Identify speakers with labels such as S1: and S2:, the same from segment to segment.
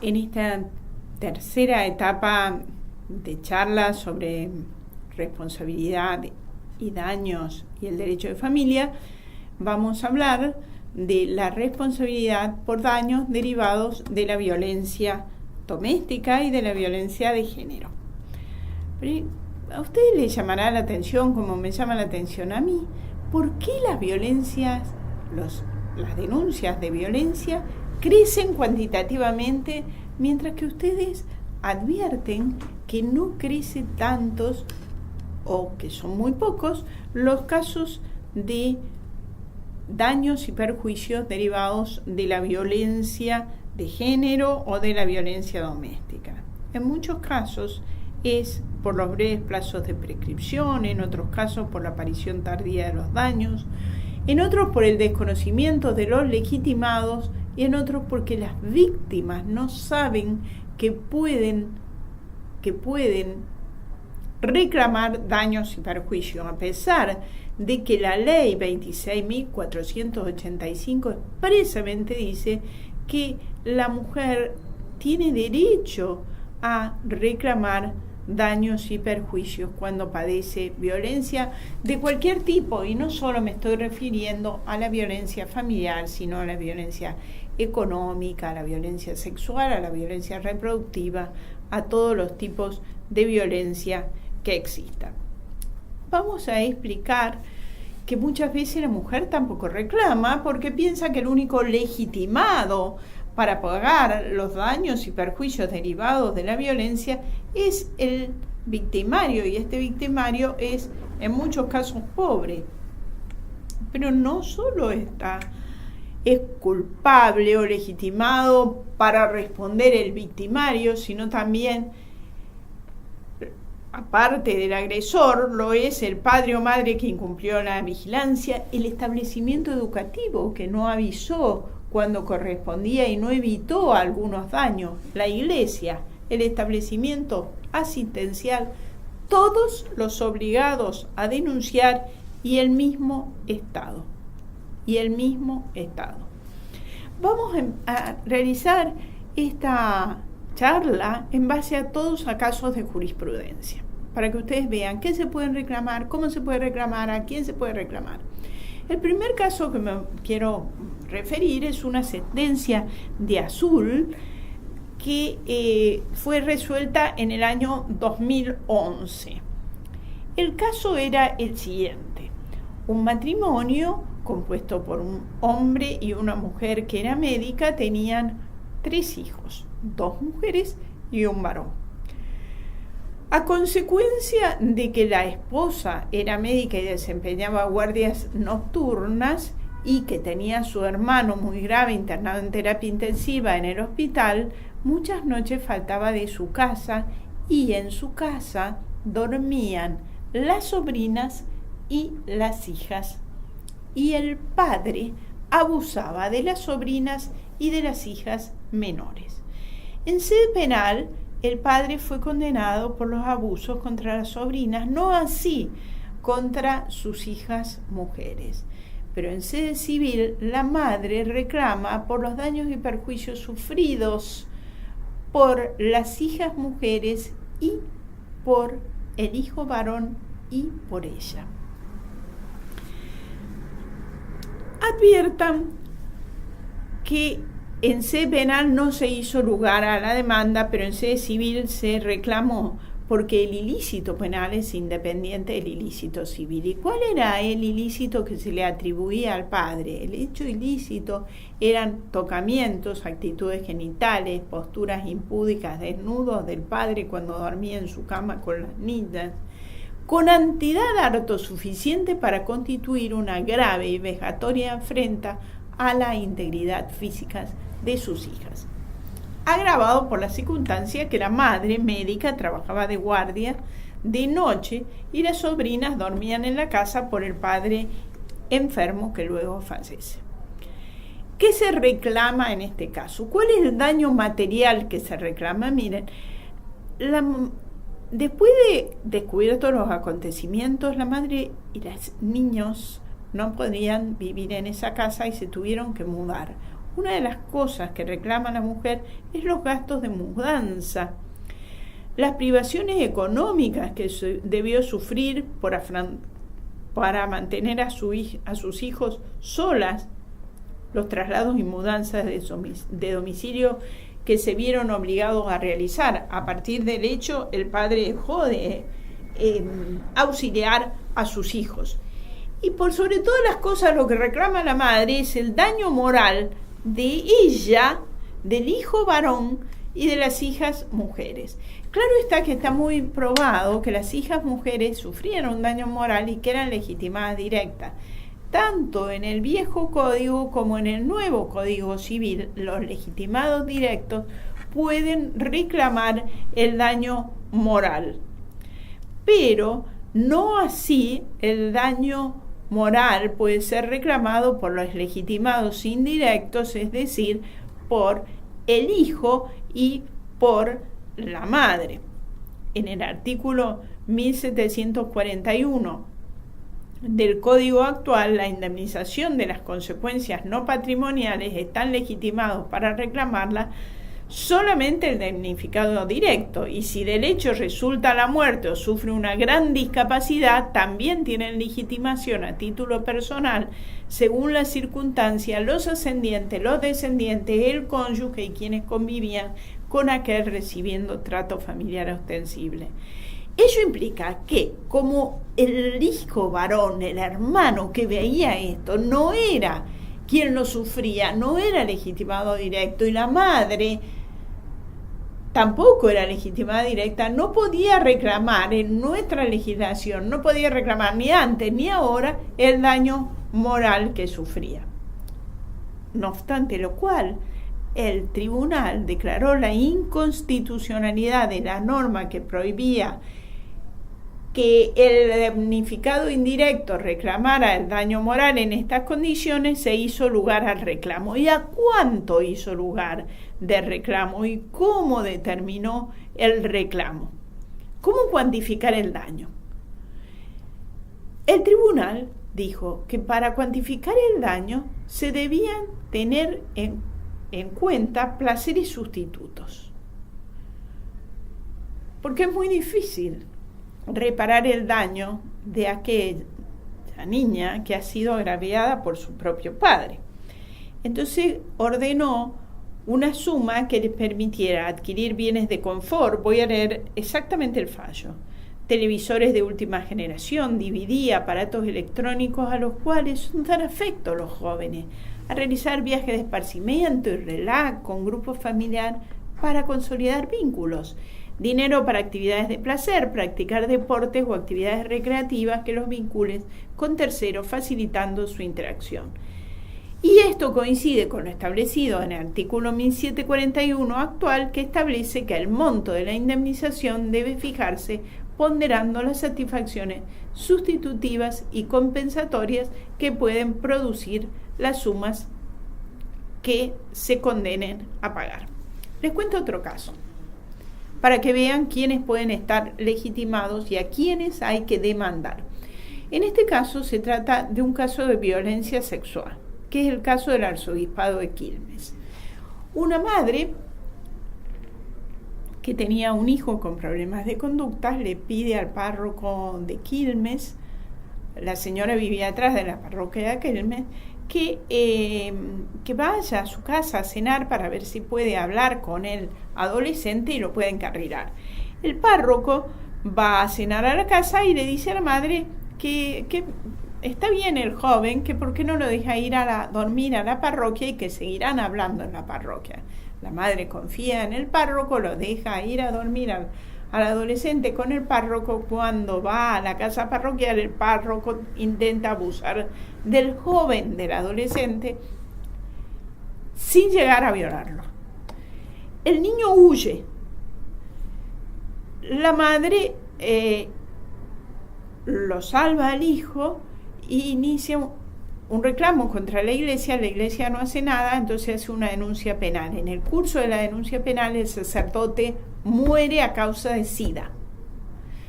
S1: En esta tercera etapa de charla sobre responsabilidad y daños y el derecho de familia, vamos a hablar de la responsabilidad por daños derivados de la violencia doméstica y de la violencia de género. Pero a ustedes les llamará la atención, como me llama la atención a mí, ¿por qué las violencias, las denuncias de violencia crecen cuantitativamente, mientras que ustedes advierten que no crecen tantos o que son muy pocos los casos de daños y perjuicios derivados de la violencia de género o de la violencia doméstica? En muchos casos es por los breves plazos de prescripción, en otros casos por la aparición tardía de los daños, en otros por el desconocimiento de los legitimados y en otros porque las víctimas no saben que pueden reclamar daños y perjuicios, a pesar de que la ley 26.485 expresamente dice que la mujer tiene derecho a reclamar daños y perjuicios cuando padece violencia de cualquier tipo, y no solo me estoy refiriendo a la violencia familiar, sino a la violencia económica, a la violencia sexual, a la violencia reproductiva, a todos los tipos de violencia que existan. Vamos a explicar que muchas veces la mujer tampoco reclama porque piensa que el único legitimado para pagar los daños y perjuicios derivados de la violencia es el victimario, y este victimario es en muchos casos pobre. Pero no solo es culpable o legitimado para responder el victimario, sino también, aparte del agresor, lo es el padre o madre que incumplió la vigilancia, el establecimiento educativo que no avisó cuando correspondía y no evitó algunos daños, la iglesia, el establecimiento asistencial, todos los obligados a denunciar y el mismo Estado. Vamos a realizar esta charla en base a todos a casos de jurisprudencia, para que ustedes vean qué se pueden reclamar, cómo se puede reclamar, a quién se puede reclamar. El primer caso que me quiero referir es una sentencia de Azul que fue resuelta en el año 2011. El caso era el siguiente: un matrimonio compuesto por un hombre y una mujer que era médica tenían 3 hijos, 2 mujeres y un varón. A consecuencia de que la esposa era médica y desempeñaba guardias nocturnas y que tenía a su hermano muy grave internado en terapia intensiva en el hospital, muchas noches faltaba de su casa y en su casa dormían las sobrinas y las hijas. Y el padre abusaba de las sobrinas y de las hijas menores. En sede penal, el padre fue condenado por los abusos contra las sobrinas, no así contra sus hijas mujeres. Pero en sede civil, la madre reclama por los daños y perjuicios sufridos por las hijas mujeres y por el hijo varón y por ella. Adviertan que en sede penal no se hizo lugar a la demanda, pero en sede civil se reclamó, porque el ilícito penal es independiente del ilícito civil. ¿Y cuál era el ilícito que se le atribuía al padre? El hecho ilícito eran tocamientos, actitudes genitales, posturas impúdicas, desnudos del padre cuando dormía en su cama con las niñas, con cantidad harto suficiente para constituir una grave y vejatoria afrenta a la integridad física de sus hijas, agravado por la circunstancia que la madre médica trabajaba de guardia de noche y las sobrinas dormían en la casa por el padre enfermo que luego fallece. ¿Qué se reclama en este caso? ¿Cuál es el daño material que se reclama? Miren, después de descubiertos los acontecimientos, la madre y los niños no podían vivir en esa casa y se tuvieron que mudar. una de las cosas que reclama la mujer es los gastos de mudanza, las privaciones económicas que debió sufrir para mantener a sus hijos solas, los traslados y mudanzas de domicilio que se vieron obligados a realizar. A partir del hecho, el padre dejó de auxiliar a sus hijos. Y por sobre todas las cosas, lo que reclama la madre es el daño moral de ella, del hijo varón y de las hijas mujeres. Claro está que está muy probado que las hijas mujeres sufrieron daño moral y que eran legitimadas directas. Tanto en el viejo código como en el nuevo código civil, los legitimados directos pueden reclamar el daño moral, pero no así el daño moral puede ser reclamado por los legitimados indirectos, es decir, por el hijo y por la madre. En el artículo 1741 del Código actual, la indemnización de las consecuencias no patrimoniales están legitimados para reclamarla solamente el damnificado directo, y si del hecho resulta la muerte o sufre una gran discapacidad, también tienen legitimación a título personal, según las circunstancias, los ascendientes, los descendientes, el cónyuge y quienes convivían con aquel recibiendo trato familiar ostensible. Ello implica que, como el hijo varón, el hermano que veía esto, no era quien lo sufría, no era legitimado directo, y la madre tampoco era legitimada directa, no podía reclamar en nuestra legislación, no podía reclamar ni antes ni ahora el daño moral que sufría. No obstante lo cual, el tribunal declaró la inconstitucionalidad de la norma que prohibía que el damnificado indirecto reclamara el daño moral en estas condiciones. Se hizo lugar al reclamo. ¿Y a cuánto hizo lugar de reclamo? ¿Y cómo determinó el reclamo? ¿Cómo cuantificar el daño? El tribunal dijo que para cuantificar el daño se debían tener en cuenta placeres sustitutos. Porque es muy difícil reparar el daño de aquella niña que ha sido agraviada por su propio padre. Entonces ordenó una suma que les permitiera adquirir bienes de confort. Voy a leer exactamente el fallo. Televisores de última generación, DVD, aparatos electrónicos a los cuales dan afecto los jóvenes, a realizar viajes de esparcimiento y relax con grupos familiares para consolidar vínculos, dinero para actividades de placer, practicar deportes o actividades recreativas que los vinculen con terceros, facilitando su interacción. Y esto coincide con lo establecido en el artículo 1741 actual, que establece que el monto de la indemnización debe fijarse ponderando las satisfacciones sustitutivas y compensatorias que pueden producir las sumas que se condenen a pagar. Les cuento otro caso, para que vean quiénes pueden estar legitimados y a quiénes hay que demandar. En este caso se trata de un caso de violencia sexual, que es el caso del arzobispado de Quilmes. Una madre que tenía un hijo con problemas de conducta le pide al párroco de Quilmes, la señora vivía atrás de la parroquia de Quilmes, que vaya a su casa a cenar para ver si puede hablar con el adolescente y lo puede encarrilar. El párroco va a cenar a la casa y le dice a la madre que está bien el joven, que por qué no lo deja ir a dormir a la parroquia y que seguirán hablando en la parroquia. La madre confía en el párroco, lo deja ir a dormir al adolescente con el párroco. Cuando va a la casa parroquial, el párroco intenta abusar del joven, del adolescente, sin llegar a violarlo. El niño huye. La madre lo salva al hijo e inicia un reclamo contra la iglesia no hace nada, entonces hace una denuncia penal. En el curso de la denuncia penal el sacerdote muere a causa de SIDA.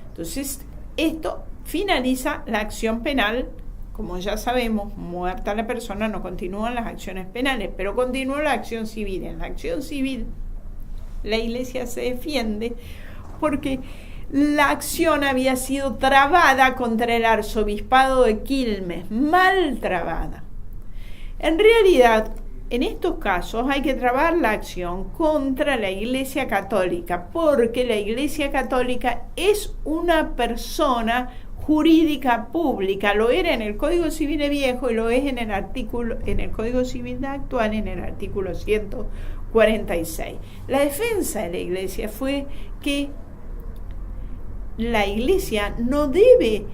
S1: Entonces esto finaliza la acción penal como ya sabemos, muerta la persona, no continúan las acciones penales, pero continúa la acción civil. En la acción civil, la Iglesia se defiende porque la acción había sido trabada contra el arzobispado de Quilmes, mal trabada. En realidad, en estos casos hay que trabar la acción contra la Iglesia Católica, porque la Iglesia Católica es una persona jurídica pública, lo era en el Código Civil viejo y lo es en el Código Civil actual, en el artículo 146. La defensa de la Iglesia fue que la Iglesia no debe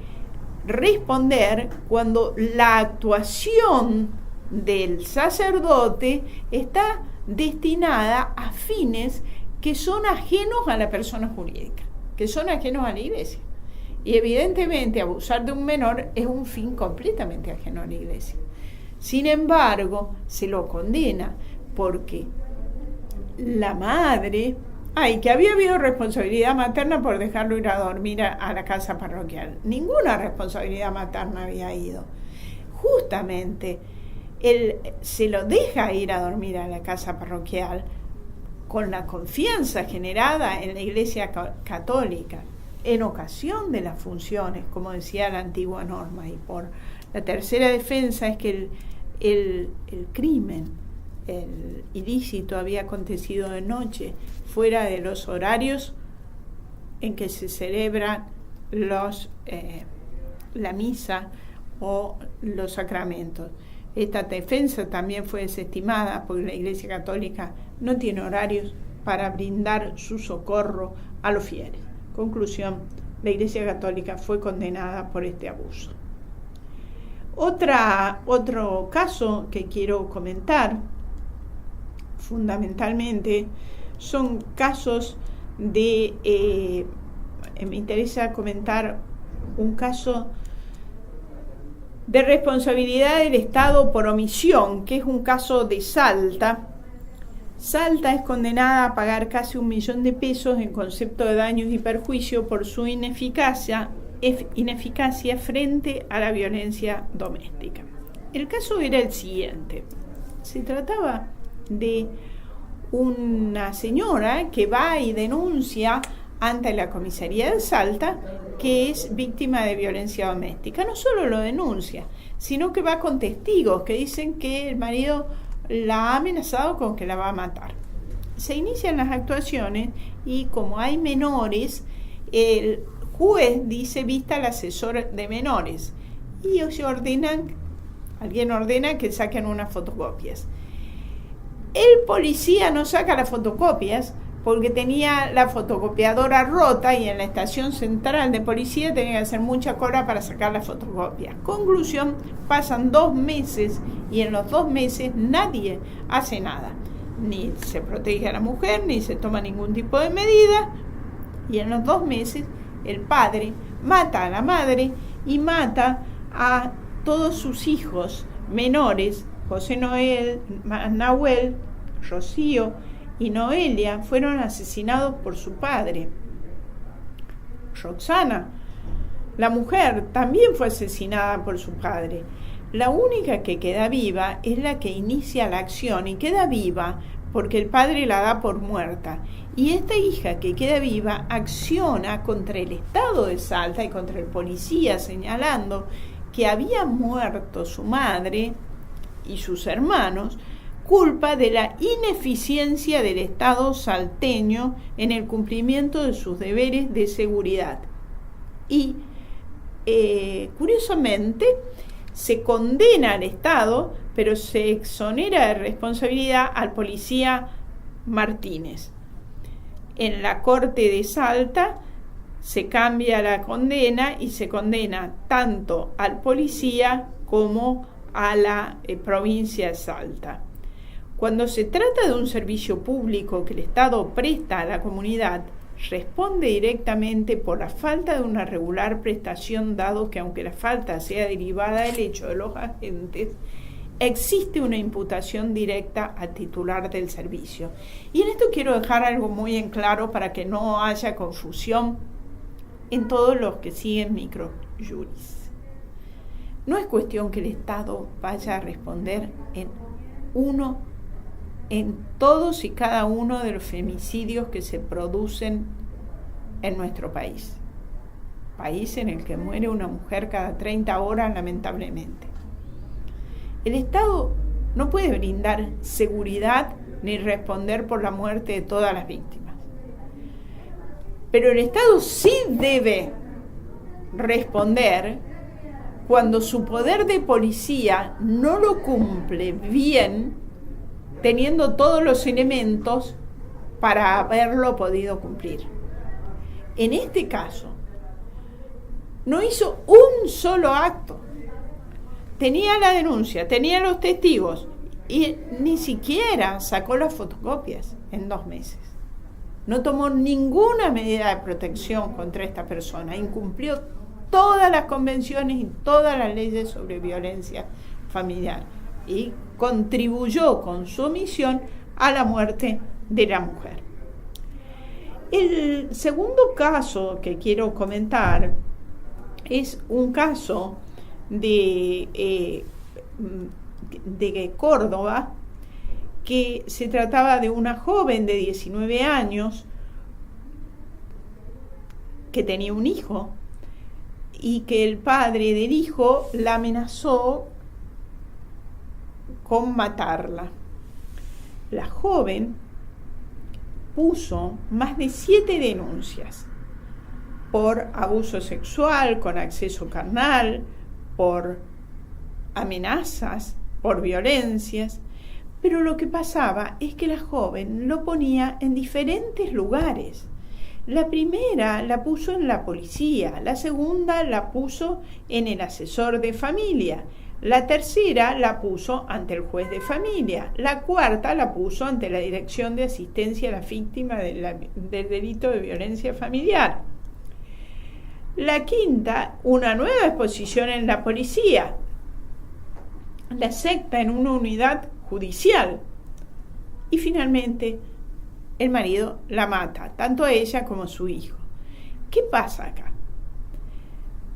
S1: responder cuando la actuación del sacerdote está destinada a fines que son ajenos a la persona jurídica, que son ajenos a la Iglesia. Y evidentemente abusar de un menor es un fin completamente ajeno a la Iglesia. Sin embargo, se lo condena porque la madre, que había habido responsabilidad materna por dejarlo ir a dormir a la casa parroquial. Ninguna responsabilidad materna había ido. Justamente, él se lo deja ir a dormir a la casa parroquial con la confianza generada en la Iglesia Católica, en ocasión de las funciones, como decía la antigua norma. Y por la tercera defensa es que el crimen, el ilícito había acontecido de noche, fuera de los horarios en que se celebran la misa o los sacramentos. Esta defensa también fue desestimada porque la Iglesia Católica no tiene horarios para brindar su socorro a los fieles. Conclusión, la Iglesia Católica fue condenada por este abuso. Otro caso que quiero comentar, fundamentalmente, son casos me interesa comentar un caso de responsabilidad del Estado por omisión, que es un caso de Salta. Salta es condenada a pagar casi 1 millón de pesos en concepto de daños y perjuicios por su ineficacia frente a la violencia doméstica. El caso era el siguiente. Se trataba de una señora que va y denuncia ante la comisaría de Salta que es víctima de violencia doméstica. No solo lo denuncia, sino que va con testigos que dicen que el marido la ha amenazado con que la va a matar. Se inician las actuaciones y como hay menores, el juez dice vista al asesor de menores y alguien ordena que saquen unas fotocopias. El policía no saca las fotocopias porque tenía la fotocopiadora rota y en la estación central de policía tenía que hacer mucha cola para sacar las fotocopias. Conclusión, pasan 2 meses y en los 2 meses nadie hace nada. Ni se protege a la mujer, ni se toma ningún tipo de medida. Y en los 2 meses el padre mata a la madre y mata a todos sus hijos menores. José Nahuel, Rocío y Noelia fueron asesinados por su padre. Roxana, la mujer, también fue asesinada por su padre. La única que queda viva es la que inicia la acción y queda viva porque el padre la da por muerta. Y esta hija que queda viva acciona contra el Estado de Salta y contra el policía señalando que había muerto su madre y sus hermanos culpa de la ineficiencia del Estado salteño en el cumplimiento de sus deberes de seguridad. Y curiosamente se condena al Estado, pero se exonera de responsabilidad al policía Martínez. En la Corte de Salta se cambia la condena y se condena tanto al policía como a la provincia de Salta. Cuando se trata de un servicio público que el Estado presta a la comunidad, responde directamente por la falta de una regular prestación, dado que aunque la falta sea derivada del hecho de los agentes, existe una imputación directa al titular del servicio. Y en esto quiero dejar algo muy en claro para que no haya confusión en todos los que siguen microjuris. No es cuestión que el Estado vaya a responder en todos y cada uno de los femicidios que se producen en nuestro país. País en el que muere una mujer cada 30 horas, lamentablemente. El Estado no puede brindar seguridad ni responder por la muerte de todas las víctimas. Pero el Estado sí debe responder cuando su poder de policía no lo cumple bien, teniendo todos los elementos para haberlo podido cumplir. En este caso, no hizo un solo acto. Tenía la denuncia, tenía los testigos y ni siquiera sacó las fotocopias en 2 meses. No tomó ninguna medida de protección contra esta persona, incumplió todas las convenciones y todas las leyes sobre violencia familiar y contribuyó con su omisión a la muerte de la mujer. El segundo caso que quiero comentar es un caso de Córdoba, que se trataba de una joven de 19 años que tenía un hijo y que el padre del hijo la amenazó con matarla. La joven puso más de 7 denuncias por abuso sexual, con acceso carnal, por amenazas, por violencias, pero lo que pasaba es que la joven lo ponía en diferentes lugares. La primera la puso en la policía, la segunda la puso en el asesor de familia, la tercera la puso ante el juez de familia, la cuarta la puso ante la Dirección de Asistencia a la Víctima del delito de violencia familiar. La quinta, una nueva exposición en la policía. La sexta, en una unidad judicial. Y finalmente, el marido la mata, tanto a ella como a su hijo. ¿Qué pasa acá?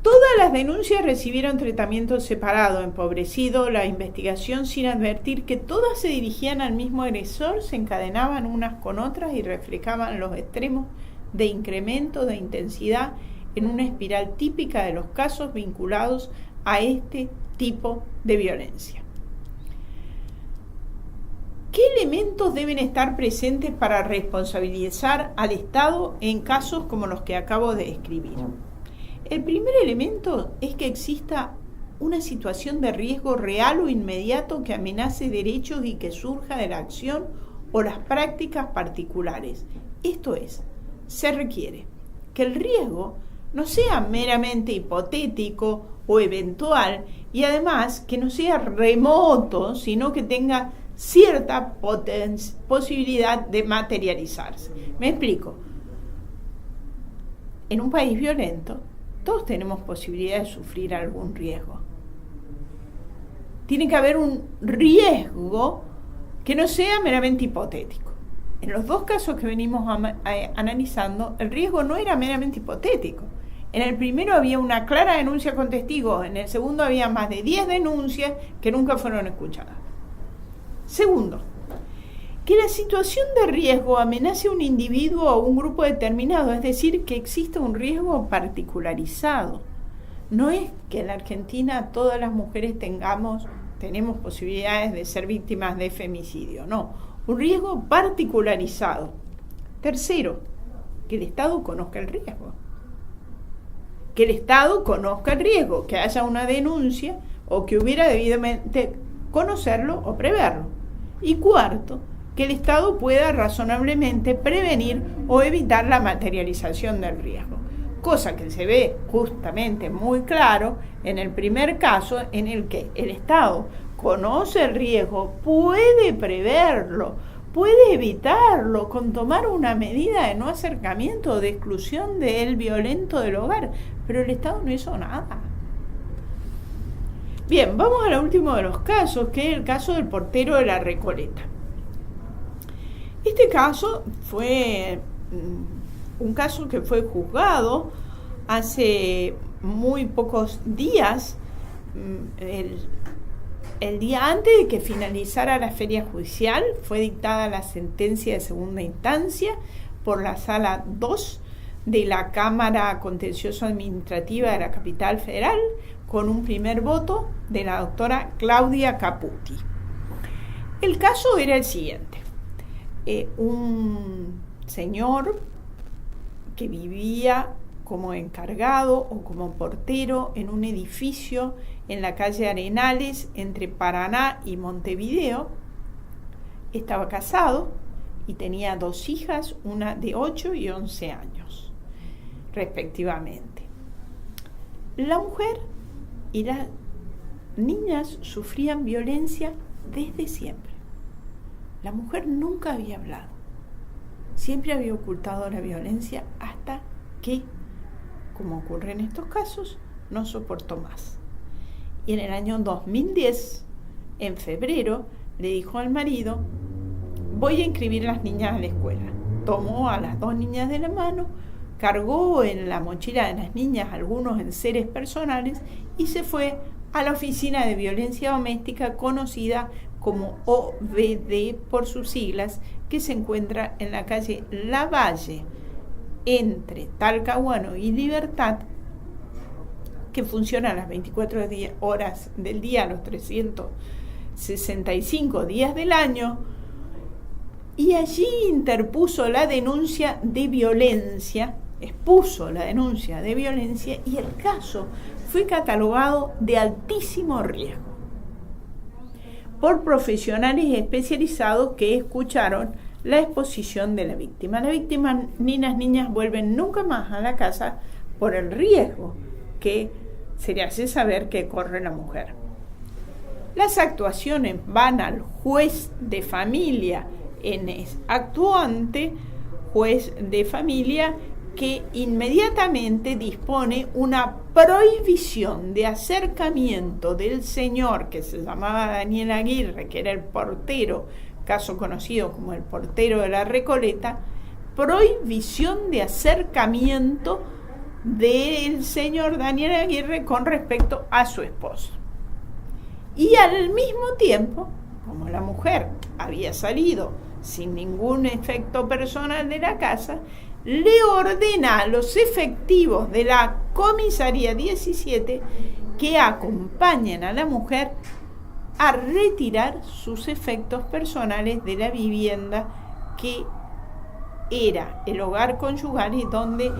S1: Todas las denuncias recibieron tratamiento separado, empobrecido, la investigación sin advertir que todas se dirigían al mismo agresor, se encadenaban unas con otras y reflejaban los extremos de incremento de intensidad en una espiral típica de los casos vinculados a este tipo de violencia. ¿Qué elementos deben estar presentes para responsabilizar al Estado en casos como los que acabo de describir? El primer elemento es que exista una situación de riesgo real o inmediato que amenace derechos y que surja de la acción o las prácticas particulares. Esto es, se requiere que el riesgo no sea meramente hipotético o eventual y además que no sea remoto, sino que tenga cierta posibilidad de materializarse. Me explico. En un país violento, todos tenemos posibilidad de sufrir algún riesgo. Tiene que haber un riesgo que no sea meramente hipotético. En los 2 casos que venimos analizando, el riesgo no era meramente hipotético. En el primero había una clara denuncia con testigos, en el segundo había más de 10 denuncias que nunca fueron escuchadas. Segundo, que la situación de riesgo amenace a un individuo o a un grupo determinado, es decir, que exista un riesgo particularizado. No es que en la Argentina todas las mujeres tenemos posibilidades de ser víctimas de femicidio, no, un riesgo particularizado. Tercero, que el Estado conozca el riesgo. Que el Estado conozca el riesgo, que haya una denuncia o que hubiera debidamente conocerlo o preverlo. Y cuarto, que el Estado pueda razonablemente prevenir o evitar la materialización del riesgo. Cosa que se ve justamente muy claro en el primer caso en el que el Estado conoce el riesgo, puede preverlo, puede evitarlo con tomar una medida de no acercamiento o de exclusión del violento del hogar, pero el Estado no hizo nada. Bien, vamos al último de los casos, que es el caso del portero de la Recoleta. Este caso fue un caso que fue juzgado hace muy pocos días el día antes de que finalizara la feria judicial, fue dictada la sentencia de segunda instancia por la Sala 2 de la Cámara Contencioso Administrativa de la Capital Federal, con un primer voto de la doctora Claudia Caputi. El caso era el siguiente. Un señor que vivía como encargado o como portero en un edificio en la calle Arenales entre Paraná y Montevideo, estaba casado y tenía 2 hijas, una de 8 y 11 años, respectivamente. La mujer y las niñas sufrían violencia desde siempre. La mujer nunca había hablado, siempre había ocultado la violencia hasta que, como ocurre en estos casos, no soportó más. Y en el año 2010, en febrero, le dijo al marido: voy a inscribir a las niñas a la escuela. Tomó a las 2 niñas de la mano, cargó en la mochila de las niñas algunos enseres personales y se fue a la Oficina de Violencia Doméstica, conocida como OVD por sus siglas, que se encuentra en la calle Lavalle, entre Talcahuano y Libertad, que funciona a las 24 horas del día, los 365 días del año, y allí interpuso la denuncia de violencia, expuso la denuncia de violencia, y el caso fue catalogado de altísimo riesgo por profesionales especializados que escucharon la exposición de la víctima. La víctima ni las niñas vuelven nunca más a la casa por el riesgo que se le hace saber que corre la mujer. Las actuaciones van al juez de familia actuante, juez de familia, que inmediatamente dispone una prohibición de acercamiento del señor, que se llamaba Daniel Aguirre, que era el portero, caso conocido como el portero de la Recoleta, prohibición de acercamiento del señor Daniel Aguirre con respecto a su esposa. Y al mismo tiempo, como la mujer había salido sin ningún efecto personal de la casa, le ordena a los efectivos de la comisaría 17 que acompañen a la mujer a retirar sus efectos personales de la vivienda que era el hogar conyugal y donde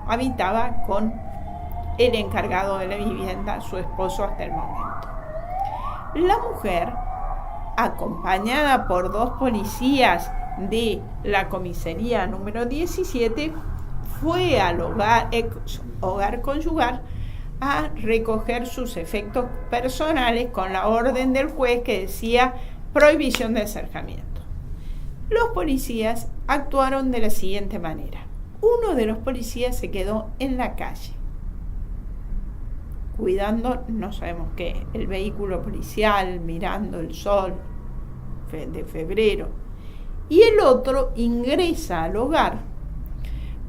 S1: habitaba con el encargado de la vivienda, su esposo hasta el momento. La mujer, acompañada por 2 policías de la comisaría número 17, fue al hogar conyugal a recoger sus efectos personales con la orden del juez que decía prohibición de acercamiento. Los policías actuaron de la siguiente manera. Uno de los policías se quedó en la calle, cuidando, no sabemos qué, el vehículo policial, mirando el sol de febrero. Y el otro ingresa al hogar,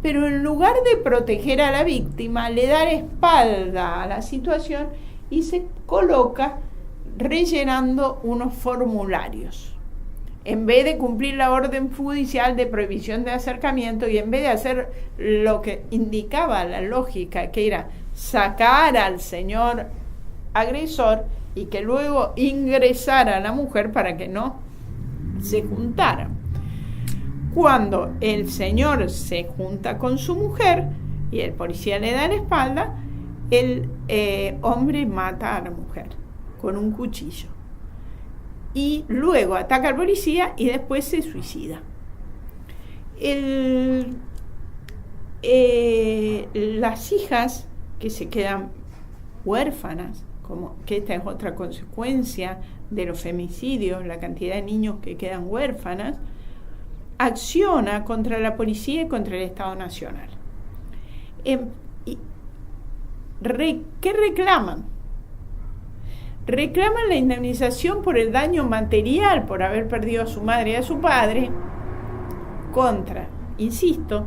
S1: pero en lugar de proteger a la víctima, le da la espalda a la situación y se coloca rellenando unos formularios. En vez de cumplir la orden judicial de prohibición de acercamiento y en vez de hacer lo que indicaba la lógica, que era sacar al señor agresor y que luego ingresara a la mujer para que no se juntara. Cuando el señor se junta con su mujer y el policía le da la espalda, el hombre mata a la mujer con un cuchillo. Y luego ataca al policía y después se suicida. Las hijas que se quedan huérfanas, como que esta es otra consecuencia de los femicidios, la cantidad de niños que quedan huérfanas, acciona contra la policía y contra el Estado Nacional. ¿Qué reclaman? Reclaman la indemnización por el daño material por haber perdido a su madre y a su padre contra, insisto,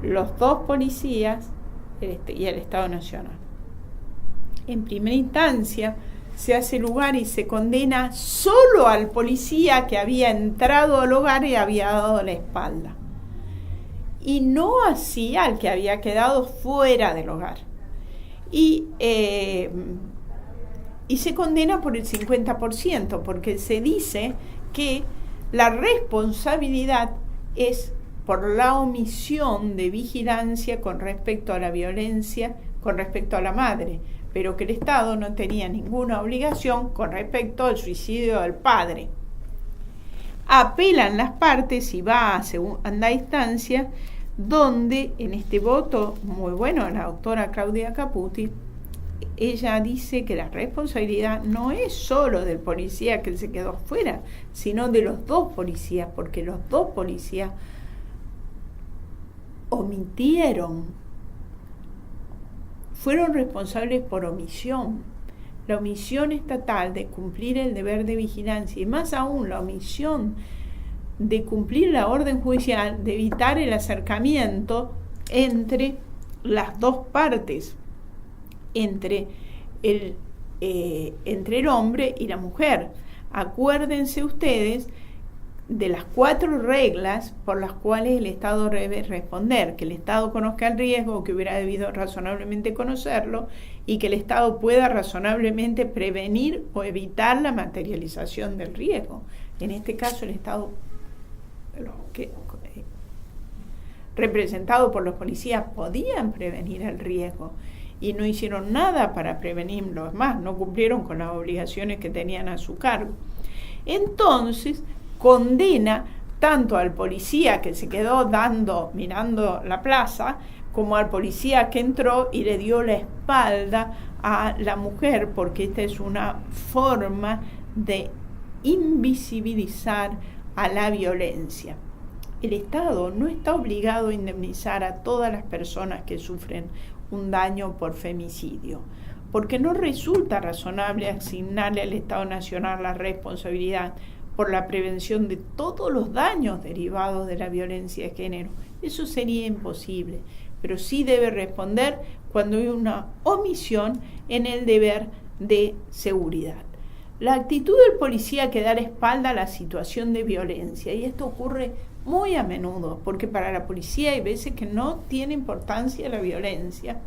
S1: los 2 policías y el Estado Nacional. En primera instancia se hace lugar y se condena solo al policía que había entrado al hogar y había dado la espalda, y no así al que había quedado fuera del hogar. Y se condena por el 50%, porque se dice que la responsabilidad es por la omisión de vigilancia con respecto a la violencia, con respecto a la madre, pero que el Estado no tenía ninguna obligación con respecto al suicidio del padre. Apelan las partes y va a segunda instancia, donde en este voto muy bueno de la doctora Claudia Caputi, ella dice que la responsabilidad no es solo del policía que se quedó afuera, sino de los dos policías, porque los dos policías omitieron, fueron responsables por omisión. La omisión estatal de cumplir el deber de vigilancia, y más aún la omisión de cumplir la orden judicial, de evitar el acercamiento entre las dos partes, entre el hombre y la mujer. Acuérdense ustedes de las 4 reglas por las cuales el Estado debe responder: que el Estado conozca el riesgo, que hubiera debido razonablemente conocerlo, y que el Estado pueda razonablemente prevenir o evitar la materialización del riesgo. En este caso el Estado, representado por los policías, podían prevenir el riesgo y no hicieron nada para prevenirlo, es más, no cumplieron con las obligaciones que tenían a su cargo. Entonces condena tanto al policía que se quedó mirando la plaza, como al policía que entró y le dio la espalda a la mujer, porque esta es una forma de invisibilizar a la violencia. El Estado no está obligado a indemnizar a todas las personas que sufren un daño por femicidio, porque no resulta razonable asignarle al Estado Nacional la responsabilidad por la prevención de todos los daños derivados de la violencia de género. Eso sería imposible, pero sí debe responder cuando hay una omisión en el deber de seguridad. La actitud del policía que da la espalda a la situación de violencia, y esto ocurre muy a menudo, porque para la policía hay veces que no tiene importancia la violencia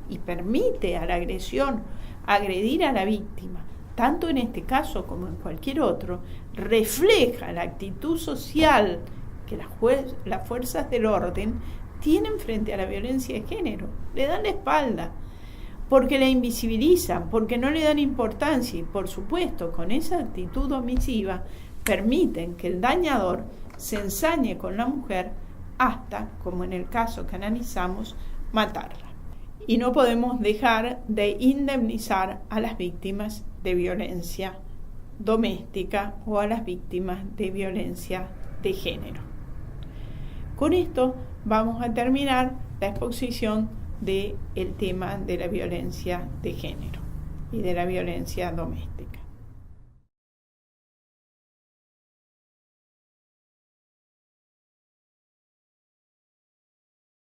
S1: y permite a la agresión agredir a la víctima, tanto en este caso como en cualquier otro, refleja la actitud social que las fuerzas del orden tienen frente a la violencia de género. Le dan la espalda, porque la invisibilizan, porque no le dan importancia, y por supuesto con esa actitud omisiva permiten que el dañador se ensañe con la mujer hasta, como en el caso que analizamos, matarla. Y no podemos dejar de indemnizar a las víctimas de violencia doméstica o a las víctimas de violencia de género. Con esto vamos a terminar la exposición del tema de la violencia de género y de la violencia doméstica.